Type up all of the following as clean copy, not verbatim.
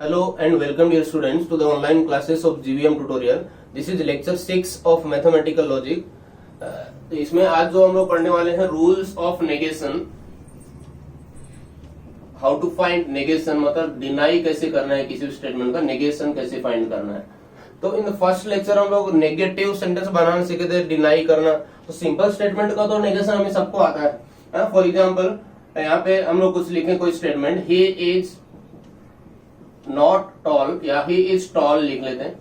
Hello and welcome dear students to the online classes of GVM tutorial. This is lecture 6 of mathematical logic. तो इसमें आज जो हम लोग पढ़ने वाले हैं rules of negation, how to find negation, मतलब डिनाई कैसे करना है किसी स्टेटमेंट का, नेगेशन कैसे फाइंड करना है। तो इन द फर्स्ट लेक्चर हम लोग नेगेटिव सेंटेंस बनाना सीखे थे, डिनाई करना। तो सिंपल स्टेटमेंट का तो नेगेशन हमें सबको आता है। फॉर एग्जाम्पल यहाँ पे हम लोग कुछ लिखें, कोई statement, he is not toll या ही इज टॉल लिख लेते हैं,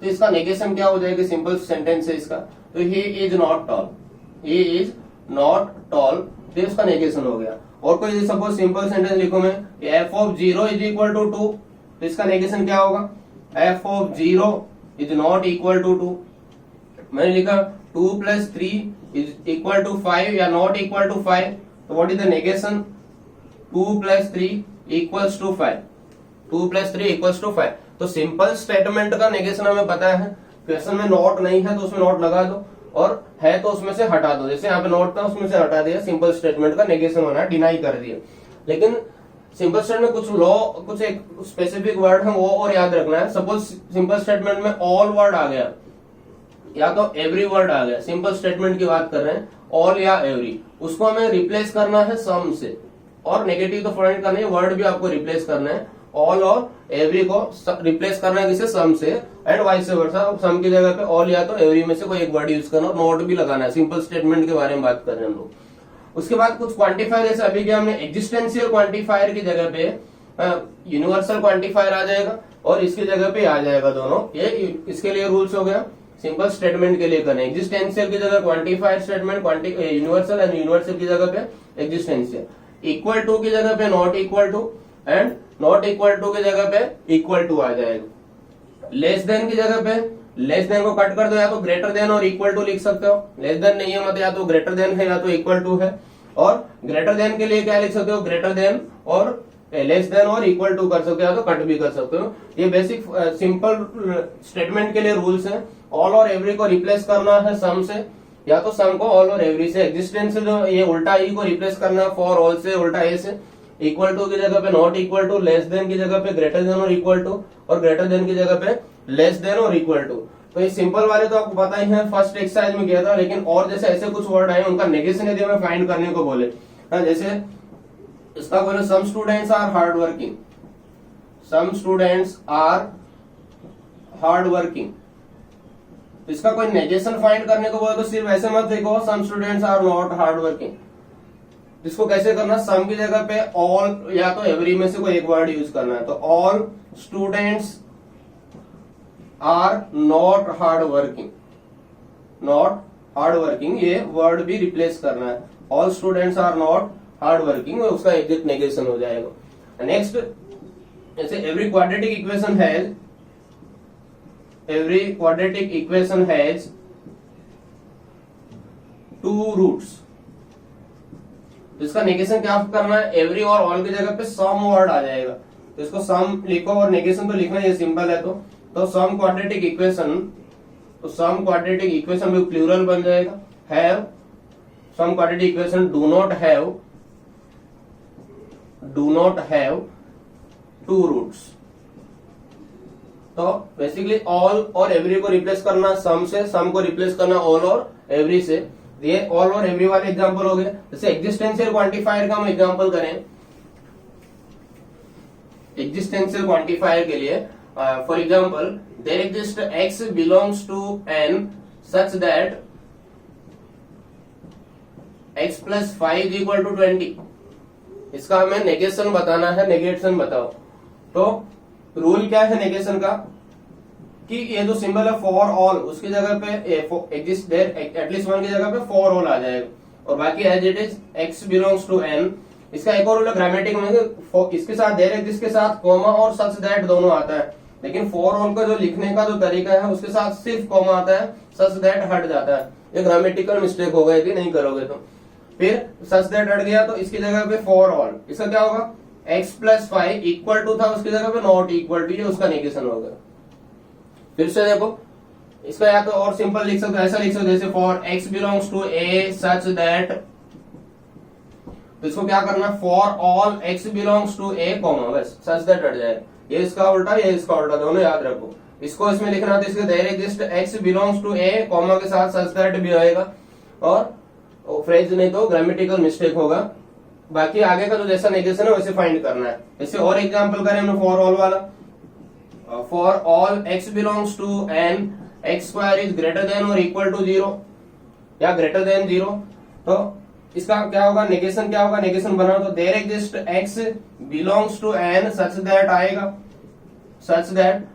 तो इसका नेगेशन क्या हो जाएगा? सिंपल सेंटेंस है इसका, तो he is not toll, he is not toll, तो इसका नेगेशन हो गया। और कोई सपोज सिंपल सेंटेंस लिखो मैं, F of 0 is equal to 2, तो इसका नेगेशन क्या होगा? F of 0 is not equal to 2। मैंने लिखा 2 प्लस 3 इज इक्वल टू 5 या नॉट इक्वल टू 5, तो what is the negation? 2 plus 3 equals to 5, 2 plus 3 equals to 5। तो सिंपल स्टेटमेंट का नेगेशन हमें पता है। क्वेश्चन में नॉट नहीं है तो उसमें नॉट लगा दो, और है तो उसमें से हटा दो। जैसे यहाँ पे नॉट था उसमें से हटा दिया, सिंपल स्टेटमेंट का नेगेशन होना, डिनाई कर दिया। लेकिन सिंपल स्टेटमेंट में कुछ लॉ, कुछ एक स्पेसिफिक वर्ड है वो और याद रखना है। सपोज सिंपल स्टेटमेंट में ऑल वर्ड आ गया या तो एवरी वर्ड आ गया, सिंपल स्टेटमेंट की बात कर रहे हैं, ऑल या एवरी, उसको हमें रिप्लेस करना है सम से। और नेगेटिव तो फाइंड करना है, वर्ड भी आपको रिप्लेस करना है, ऑल और एवरी को रिप्लेस करना है किसे? सम से, एंड वाइस वर्सा। सम की जगह पे ऑल या तो एवरी में से कोई एक वर्ड यूज करना और नोट भी लगाना है। सिंपल स्टेटमेंट के बारे में बात कर रहे हैं हम लोग। उसके बाद कुछ क्वांटिफायर, जैसे अभी क्या हमने एग्जिस्टेंशियल क्वांटिफायर की जगह पे यूनिवर्सल क्वांटिफायर आ जाएगा और इसकी जगह पे आ जाएगा दोनों। ये इसके लिए रूल्स हो गया, सिंपल स्टेटमेंट के लिए करना। एग्जिस्टेंशियल की जगह quantifier statement, universal, and universal की जगह पे एग्जिस्टेंशियल। इक्वल टू की जगह पे not equal to, and not equal to की जगह पे इक्वल टू आ जाएगा। लेस देन की जगह पे लेस देन को कट कर दो, या तो ग्रेटर देन और इक्वल टू लिख सकते हो। लेस देन नहीं है मतलब या तो ग्रेटर देन है या तो इक्वल टू है। और ग्रेटर देन के लिए क्या लिख सकते हो? ग्रेटर देन और लेस देन और इक्वल टू कर सकते हो, या तो कट भी कर सकते हो। ये बेसिक सिंपल स्टेटमेंट के लिए रूल्स है। ऑल और एवरी को रिप्लेस करना है सम से, या तो सम को ऑल और एवरी से। एग्जिस्टेंस से जो ये उल्टा ई को रिप्लेस करना है फॉर ऑल से, उल्टा ए से। इक्वल टू की जगह पे not equal to, less than की जगह पे ग्रेटर देन और इक्वल टू, और ग्रेटर देन की जगह पे लेस देन और इक्वल टू। तो ये सिंपल वाले तो आपको पता ही है, फर्स्ट एक्सरसाइज में किया था। लेकिन और जैसे ऐसे कुछ वर्ड आए उनका नेगेशन यदि हमें फाइंड करने को बोले, जैसे इसका बोले some students are hard working, some students are hard working, तो इसका कोई नेगेशन फाइंड करने को बोले तो सिर्फ ऐसे मत देखो some students are not hard working. इसको कैसे करना? सम की जगह पे ऑल या तो एवरी में से कोई एक वर्ड यूज करना है। तो all students are not hard working, not hard working, ये वर्ड भी रिप्लेस करना है। All students are not hard working, उसका एग्जैक्ट नेगेशन हो जाएगा। नेक्स्ट, जैसे every quadratic equation has, every quadratic equation has 2 roots, इसका नेगेशन क्या करना है? एवरी और ऑल की जगह पे सम वर्ड आ जाएगा, तो इसको सम लिखो और नेगेशन तो लिखना, ये सिंपल है। तो सम क्वाड्रेटिक इक्वेशन, तो सम क्वाड्रेटिक इक्वेशन भी प्लूरल बन जाएगा। Have, some quadratic equation do not have, do not have 2 roots. तो बेसिकली ऑल और एवरी को रिप्लेस करना सम से, सम को रिप्लेस करना ऑल और एवरी से। ये ऑल और एवरी वाले एग्जांपल हो गए। जैसे एग्जिस्टेंशियल क्वांटिफायर का हम एग्जांपल करें, एग्जिस्टेंशियल क्वांटिफायर के लिए for example, there exist x belongs to n such that x plus 5 is equal to 20। इसका हमें नेगेशन बताना है, नेगेशन बताओ। तो रूल क्या है नेगेशन का कि ये जो सिंबल है फॉर ऑल, उसकी जगह पे एग्जिस्ट देयर एटलीस्ट वन की जगह पे फॉर ऑल आ जाएगा, और बाकी as it is x belongs to n। इसका एक और रूल है ग्रामेटिक में, इसके साथ देयर एग्जिस्ट के साथ कॉमा और सच दैट दोनों आता है। लेकिन फॉर ऑल का जो लिखने का जो तरीका है उसके साथ सिर्फ कॉमा आता है, सच दैट हट जाता है। ये ग्रामेटिकल मिस्टेक होगा यदि नहीं करोगे तो। फिर सच दैट हट गया तो इसकी जगह पे फॉर ऑल, इसका क्या होगा? x प्लस 5 इक्वल टू था, उसकी जगह पे नॉट इक्वल टू, ये उसका नेगेशन होगा। फिर से देखो, इसका या तो और सिंपल लिख सकते हो, ऐसा लिख सकते हो जैसे for x belongs to a such that, तो इसको क्या करना? For all x belongs to a comma, बस सच दैट हट जाएगा। ये इसका उल्टा, ये इसका उल्टा, दोनों याद रखो। इसको इसमें लिखना तो इसके there exist x belongs to a comma के साथ सच दैट भी आएगा, और फ्रेज नहीं तो ग्रामेटिकल मिस्टेक होगा। बाकी आगे का जो जैसा नेगेशन है वैसे फाइंड करना है। जैसे और एग्जांपल करें हमने फॉर ऑल वाला, for all x belongs to n x square is greater than और इक्वल टू 0 या ग्रेटर देन 0, तो इसका क्या होगा, नेगेशन क्या होगा, नेगेशन बनाओ तो there exist x belongs to n such that आएगा, सच दैट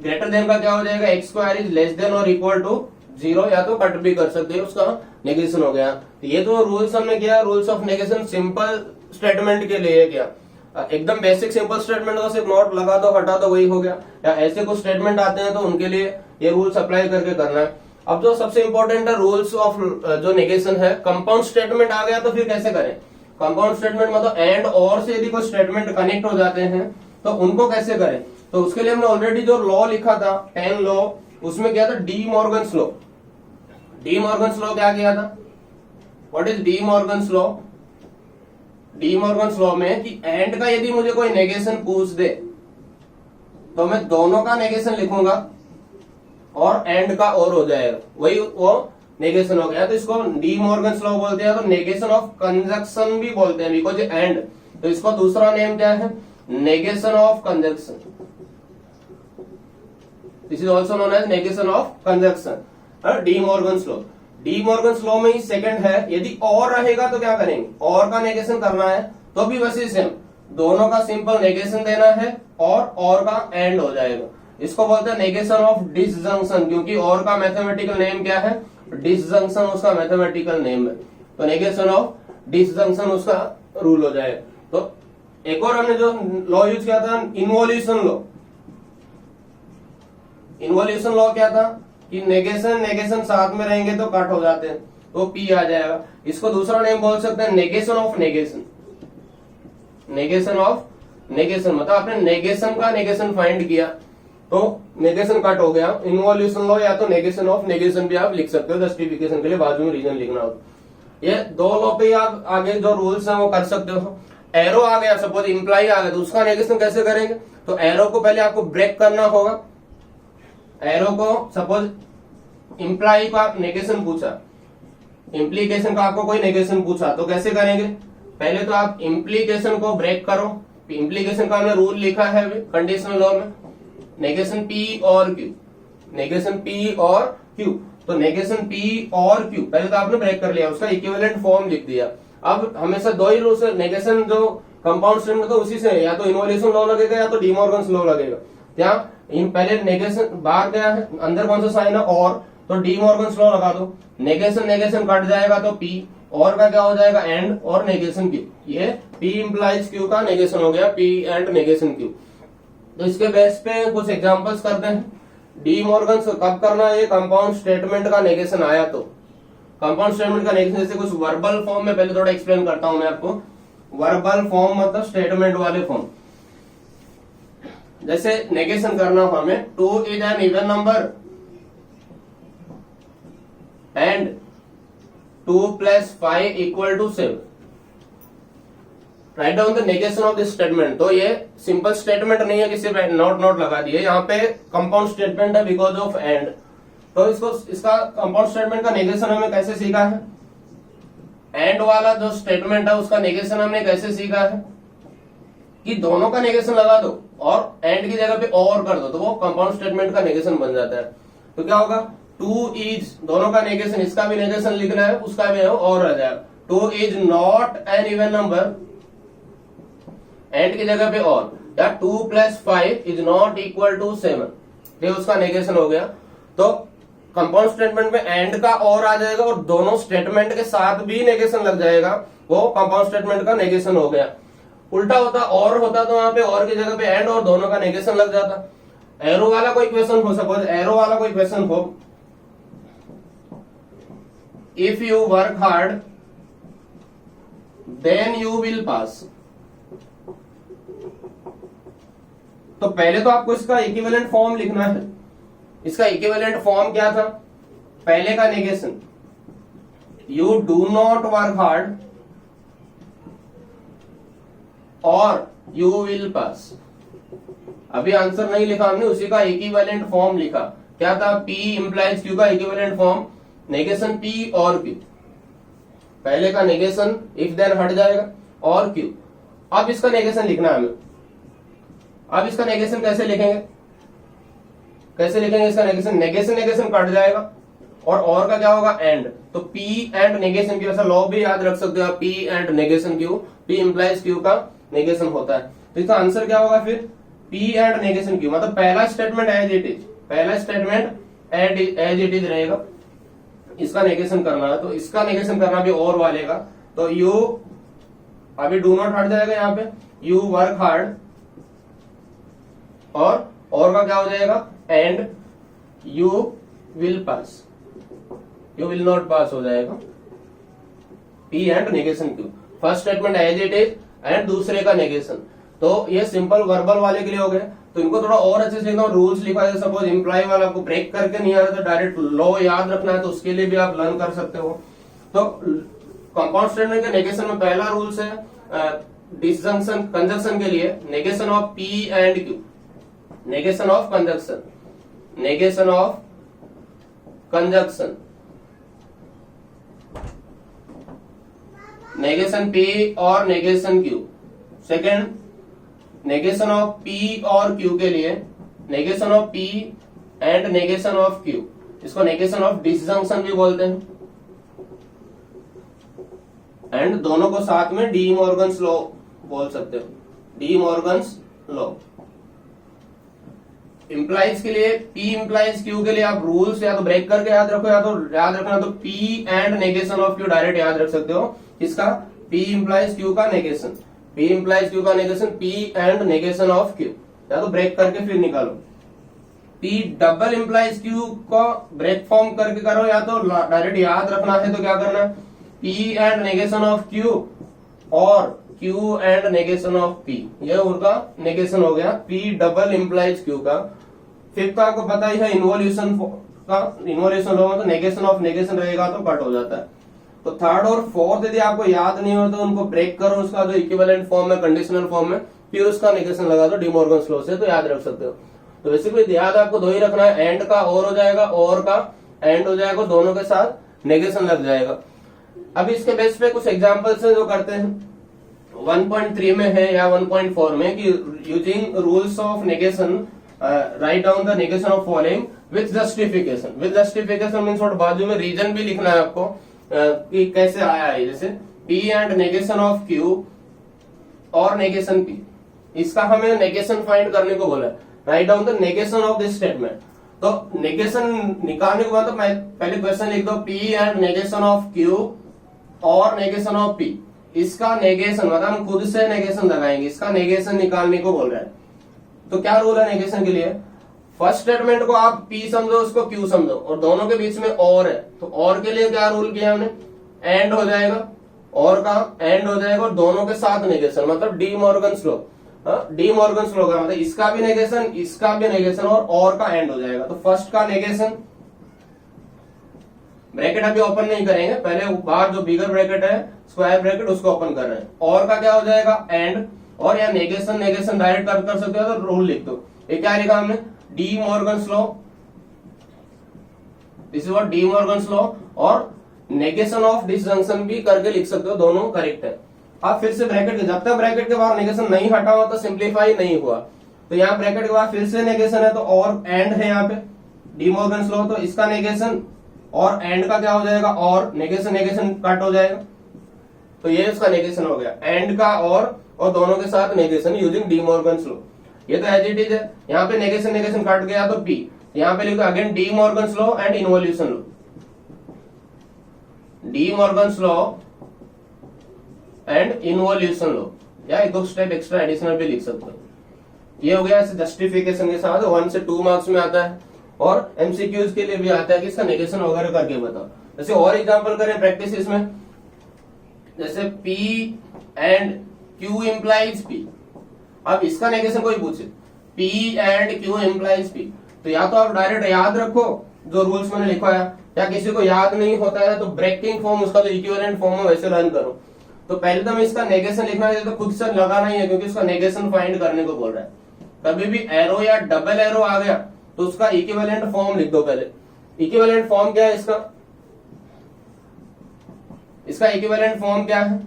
ग्रेटर देन का क्या हो जाएगा, x square is less than और इक्वल टू 0, या तो कट भी कर सकते हो, उसका नेगेशन हो गया। तो ये तो रूल्स हमने किया, rules of negation simple statement के लिए किया। एकदम बेसिक सिंपल स्टेटमेंट को सिर्फ नोट लगा दो हटा दो वही हो गया, या ऐसे कुछ स्टेटमेंट आते हैं तो उनके लिए ये रूल्स अप्लाई करके करना है। अब जो सबसे इंपॉर्टेंट है रूल्स ऑफ जो नेगेशन है, कंपाउंड स्टेटमेंट आ गया तो फिर कैसे करें। कंपाउंड स्टेटमेंट मतलब एंड और से यदि कोई स्टेटमेंट कनेक्ट हो जाते हैं तो उनको कैसे करें, तो उसके लिए हमने ऑलरेडी जो लॉ लिखा था 10 लॉ, उसमें क्या था, D Morgan's law. De Morgan's law क्या किया था, what is D Morgan's law. De Morgan's law में कि एंड का यदि मुझे कोई नेगेशन पूछ दे तो मैं दोनों का नेगेशन लिखूंगा और एंड का और हो जाएगा, वही वो नेगेशन हो गया। तो इसको डी मॉर्गन्स लॉ बोलते हैं, तो नेगेशन ऑफ कंजक्शन भी बोलते हैं, बिकॉज एंड, तो इसको दूसरा नेम क्या है, negation of conjunction. This is also known as negation of conjunction, De Morgan's law. De Morgan's law में ही सेकंड है, यदि और रहेगा तो क्या करेंगे, और का नेगेशन करना है तो भी वैसे सेम, दोनों का सिंपल नेगेशन देना है और का एंड हो जाएगा। इसको बोलते हैं नेगेशन ऑफ डिसजंक्शन, क्योंकि और का मैथमेटिकल नेम क्या है, डिसजंक्शन उसका मैथमेटिकल नेम है, तो नेगेशन ऑफ डिसजंक्शन उसका रूल हो जाएगा। तो एक और हमने जो लॉ यूज किया था, इन्वोल्यूशन लॉ। इन्वोल्यूशन लॉ क्या था कि नेगेशन नेगेशन साथ में रहेंगे तो कट हो जाते हैं, तो पी आ जाएगा। इसको दूसरा नेम बोल सकते हैं negation of negation. Negation of negation मतलब आपने नेगेशन का नेगेशन फाइंड किया तो नेगेशन कट हो गया, इन्वोल्यूशन लॉ, या तो नेगेशन ऑफ नेगेशन भी आप लिख सकते हो जस्टिफिकेशन के लिए, बाजू में रीजन लिखना हो। ये दो लॉ पे आप आगे जो रूल्स हैं वो कर सकते हो। एरो आ गया, सपोज इंप्लाई आ गया, तो उसका नेगेशन कैसे करेंगे, तो एरो को पहले आपको ब्रेक करना होगा। एरो को सपोज इंप्लाई का नेगेशन पूछा, इम्प्लीकेशन का आपको कोई नेगेशन पूछा, तो कैसे करेंगे, पहले तो आप इम्प्लीकेशन को ब्रेक करो। इम्प्लीकेशन का हमने रूल लिखा है कंडीशनल लॉ में, नेगेशन पी और क्यू, नेगेशन पी और क्यू, तो नेगेशन पी और क्यू पहले तो आपने ब्रेक कर लिया, उसका इक्विवेलेंट फॉर्म लिख दिया। अब हमेशा दो ही रूल्स है, नेगेशन जो कंपाउंड स्टेटमेंट तो उसी से है, या तो इन्वोल्यूशन लॉ लगेगा या तो डी मॉर्गन्स लॉ लगेगा। क्या इन पहले नेगेशन बाहर क्या है, अंदर कौन सा साइन है, और, तो डी मॉर्गन्स लॉ लगा दो। नेगेशन नेगेशन कट जाएगा तो पी, और का क्या हो जाएगा एंड, और नेगेशन क्यू, ये पी इंप्लाइज क्यू का नेगेशन हो गया, पी एंड नेगेशन क्यू। तो इसके बेस पे कुछ एग्जांपल्स करते हैं। डी मॉर्गन्स कब करना है, कंपाउंड स्टेटमेंट का नेगेशन आया तो। कंपाउंड स्टेटमेंट का नेगेशन जैसे कुछ वर्बल फॉर्म में, पहले थोड़ा एक्सप्लेन करता हूं मैं आपको। वर्बल फॉर्म मतलब स्टेटमेंट वाले फॉर्म, जैसे नेगेशन करना हो हमें, 2 is an even number and 2 + 5 = 7। Write down the negation of this statement. तो ये सिंपल स्टेटमेंट नहीं है, किसी नोट लगा दिए, यहाँ पे कंपाउंड स्टेटमेंट है बिकॉज ऑफ एंड। तो इसका कंपाउंड स्टेटमेंट का नेगेशन हमने कैसे सीखा है, एंड वाला जो स्टेटमेंट है उसका नेगेशन हमने कैसे सीखा है कि दोनों का नेगेशन लगा दो और एंड की जगह पे और कर दो, तो वो कंपाउंड स्टेटमेंट का नेगेशन बन जाता है। तो क्या होगा, 2 इज, दोनों का नेगेशन, इसका भी नेगेशन लिखना है, उसका भी है, और आ जाएगा 2 is not an even number, and की जगह पे और, या 2 + 5 = 7, ये उसका नेगेशन हो गया। तो कंपाउंड स्टेटमेंट में एंड का और आ जाएगा और दोनों स्टेटमेंट के साथ भी नेगेशन लग जाएगा, वो कंपाउंड स्टेटमेंट का नेगेशन हो गया। उल्टा होता, और होता तो वहां पे और की जगह पे एंड और दोनों का नेगेशन लग जाता। एरो वाला कोई क्वेश्चन हो, सपोज एरो वाला कोई क्वेश्चन हो, if you work hard then you will pass, तो पहले तो आपको इसका इक्विवेलेंट फॉर्म लिखना है। इसका इक्विवेलेंट फॉर्म क्या था, पहले का negation, you do not work hard और यू विल पास। अभी आंसर नहीं लिखा हमने, उसी का इक्विवेलेंट फॉर्म लिखा। क्या था? P इंप्लाइज Q का इक्विवेलेंट फॉर्म नेगेशन P और Q। पहले का नेगेशन इफ देन हट जाएगा और Q। अब इसका नेगेशन लिखना है हमें। अब इसका नेगेशन कैसे लिखेंगे? कैसे लिखेंगे इसका नेगेशन? नेगेशन नेगेशन कट जाएगा और का क्या होगा? एंड। तो P एंड नेगेशन Q, ऐसा लॉ भी याद रख सकते हो आप, P and negation Q, P implies Q का नेगेशन होता है। तो इसका आंसर क्या होगा फिर? P एंड नेगेशन Q, मतलब पहला स्टेटमेंट एज इट इज, पहला स्टेटमेंट एज इट इज रहेगा। इसका नेगेशन करना है तो इसका नेगेशन करना भी और वाले का। तो यू अभी डू नॉट हट जाएगा यहाँ पे, यू वर्क हार्ड, और का क्या हो जाएगा? And you will pass, you will not pass हो जाएगा। P and negation Q, first statement as it is and दूसरे का नेगेशन। तो ये सिंपल वर्बल वाले के लिए हो गया। तो इनको थोड़ा और अच्छे से एकदम रूल्स लिखा है। सपोज इंप्लाई वाला आपको ब्रेक करके नहीं आ रहा तो डायरेक्ट लॉ याद रखना है, तो उसके लिए भी आप लर्न कर सकते हो। तो कंपाउंड स्टेटमेंट के नेगेशन में पहला रूल्स है डिसजंक्शन कंजक्शन के लिए, negation of P and Q, negation of conjunction, negation of conjunction, negation P और negation Q। Second, negation of P और Q के लिए negation of P and negation of Q, इसको नेगेशन ऑफ डिसजंक्शन भी बोलते हैं। एंड दोनों को साथ में डी मॉर्गन्स लॉ बोल सकते हो, डी मॉर्गन्स लॉ। इंप्लाइज के लिए P इंप्लाइज Q के लिए आप रूल्स या तो ब्रेक करके याद रखो, या तो याद रखना तो P and negation of Q direct याद रख सकते हो। इसका P इंप्लाइज Q का नेगेशन, P इंप्लाइज Q का negation, P and negation of Q, या तो ब्रेक करके फिर निकालो। P डबल इंप्लाइज Q को ब्रेक फॉर्म करके करो, या तो डायरेक्ट याद रखना है तो क्या करना है? P and negation of Q और Q and negation of P, ये उनका नेगेशन हो गया P डबल इंप्लाइज Q का। फिफ्थ आपको पता ही है इन्वोल्यूशन का, इन्वोल्यूशन होगा तो नेगेशन ऑफ नेगेशन रहेगा तो कट हो जाता है। तो थर्ड और फोर्थ यदि आपको याद नहीं हो तो उनको ब्रेक करो, उसका जो इक्विवेलेंट फॉर्म है कंडीशनल फॉर्म में, फिर उसका नेगेशन लगा दो डी मॉर्गन्स लॉ से, तो याद रख सकते हो। तो बेसिकली याद आपको दो ही रखना है, एंड का और हो जाएगा, और का एंड हो जाएगा, दोनों के साथ नेगेशन लग जाएगा। अब इसके बेस पे कुछ एग्जांपल्स हैं जो करते हैं 1.3 में है या 1.4 में कि using rules of negation write down the negation of following with justification. With justification means और बाजू में रीजन भी लिखना है आपको कि कैसे आया है। जैसे P and negation of Q और नेगेशन P, इसका हमें नेगेशन फाइंड करने को बोला है। Write down the negation of this statement. तो नेगेशन निकालने के बाद तो मैं पहले क्वेश्चन लिख दो P and negation of Q और नेगेशन ऑफ P, इसका नेगेशन मतलब हम खुद से नेगेशन लगाएंगे, इसका नेगेशन निकालने को बोल रहा है। तो क्या रूल है नेगेशन के लिए? फर्स्ट स्टेटमेंट को आप P समझो, उसको Q समझो, और दोनों के बीच में और है, तो और के लिए क्या रूल किया हमने? एंड हो जाएगा, और का एंड हो जाएगा, और दोनों के साथ नेगेशन, मतलब D Morgan's law. De Morgan's law का मतलब इसका भी नेगेशन, इसका भी नेगेशन, और का एंड हो जाएगा। तो फर्स्ट का नेगेशन, ब्रैकेट अभी ओपन नहीं करेंगे, पहले बाहर जो बिगर ब्रैकेट है स्क्वायर ब्रैकेट उसको ओपन कर रहे हैं। और का क्या हो जाएगा? एंड, और या नेगेशन नेगेशन डायरेक्ट कर सकते हो तो रूल लिख दो। ये क्या लिखा हमने? D Morgan's law, this is what D Morgan's law, और नेगेशन ऑफ डिसजंक्शन भी करके लिख सकते हो, दोनों करेक्ट है। आप फिर से ब्रैकेट के, जब तक ब्रैकेट के बाहर नेगेशन नहीं हटा हुआ तो सिंप्लीफाई नहीं हुआ। तो यहाँ ब्रैकेट के बाद फिर से नेगेशन है, तो और एंड है यहाँ पे डी मॉर्गन्स लॉ, तो इसका नेगेशन और एंड का क्या हो जाएगा? और नेगेशन नेगेशन कट हो जाएगा, तो ये इसका नेगेशन हो गया, एंड का और दोनों के साथ negation using D Morgan's law. ये तो एज इट इज है। यहाँ पे नेगेशन नेगेशन कट गया तो P, यहाँ पे लिखो again D Morgan's law and involution law, De Morgan's law and involution law, या एक दो स्टेप एक्स्ट्रा एडिशनल भी लिख सकते हो। ये हो गया ऐसे जस्टिफिकेशन के साथ 1 से 2 मार्क्स में आता है, और एमसीक्यूज के लिए भी आता है कि इसका नेगेशन वगैरह करके बताओ। जैसे और एग्जांपल करें प्रैक्टिस इसमें, जैसे P and Q implies P। अब इसका नेगेशन कोई पूछे P and Q implies P, तो या तो आप डायरेक्ट याद रखो जो रूल्स मैंने लिखा है, या किसी को याद नहीं होता है तो ब्रेकिंग फॉर्म उसका जो इक्विवेलेंट फॉर्म है वैसे लर्न करो। तो पहले तो हमें इसका नेगेशन लिखना है, तो खुद से लगाना ही है क्योंकि इसका नेगेशन फाइंड करने को बोल रहा है। कभी भी एरो या डबल एरो आ गया तो उसका इक्विवेलेंट फॉर्म लिख दो पहले। इक्विवेलेंट फॉर्म क्या है इसका? इसका इक्विवेलेंट फॉर्म क्या है?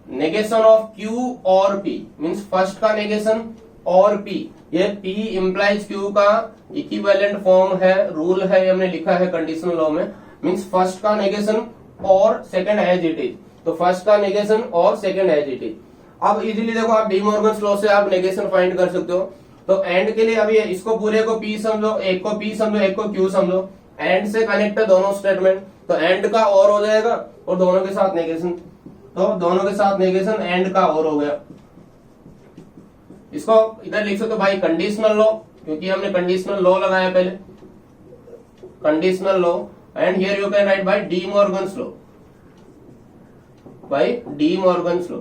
नेगेशन ऑफ Q और P, मींस फर्स्ट का नेगेशन और P, ये P इंप्लाइज Q का इक्विवेलेंट फॉर्म है, रूल है, हमने लिखा है कंडीशनल लॉ में। मींस फर्स्ट का नेगेशन और सेकंड एज इट इज, तो फर्स्ट का नेगेशन और सेकंड एज इट इज। अब इजीली देखो, आप डी मॉर्गन्स लॉ से आप नेगेशन फाइंड कर सकते हो। तो एंड के लिए अब ये इसको पूरे को P समझो, एक को P समझो, एक को Q समझो। एंड से कनेक्ट है दोनों स्टेटमेंट, तो एंड का और हो जाएगा और दोनों के साथ नेगेशन, तो दोनों के साथ नेगेशन एंड का और हो गया। इसको इधर लिख सकते हो भाई कंडीशनल लॉ, क्योंकि हमने कंडीशनल लॉ लगाया पहले, conditional law. And here you can write by De Morgan's law, by De Morgan's law.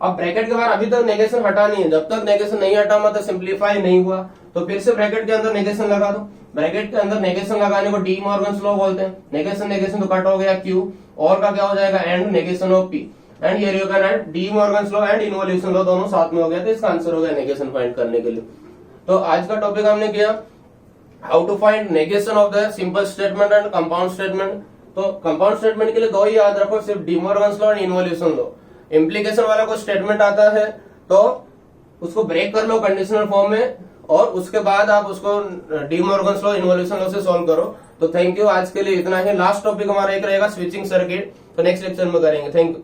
अब ब्रैकेट के बाद अभी तक नेगेशन हटानी है, जब तक नेगेशन नहीं हटा मतलब सिंप्लीफाई नहीं हुआ, तो फिर से ब्रैकेट के अंदर नेगेशन लगा दो। ब्रैकेट के अंदर नेगेशन लगाने को डी मॉर्गन्स लॉ बोलते हैं। नेगेशन नेगेशन तो कट हो गया Q, और का क्या हो जाएगा? And negation of P। And here you can right D Morgan's law and involution law, दोनों साथ में हो गया, तो इसका आंसर हो गया नेगेशन फाइंड करने के लिए। तो आज का टॉपिक हमने किया how to find negation of the simple statement and compound statement. तो कंपाउंड स्टेटमेंट के लिए दो ही याद रखो, सिर्फ De Morgan's law and involution law. Implication वाला कोई स्टेटमेंट आता है तो उसको ब्रेक कर लो कंडीशनल फॉर्म में, और उसके बाद आप उसको D Morgan's law involution law से सॉल्व करो। तो थैंक यू, आज के लिए इतना ही। लास्ट टॉपिक हमारा एक रहेगा स्विचिंग सर्किट, तो नेक्स्ट लेक्चर में करेंगे। Thank you.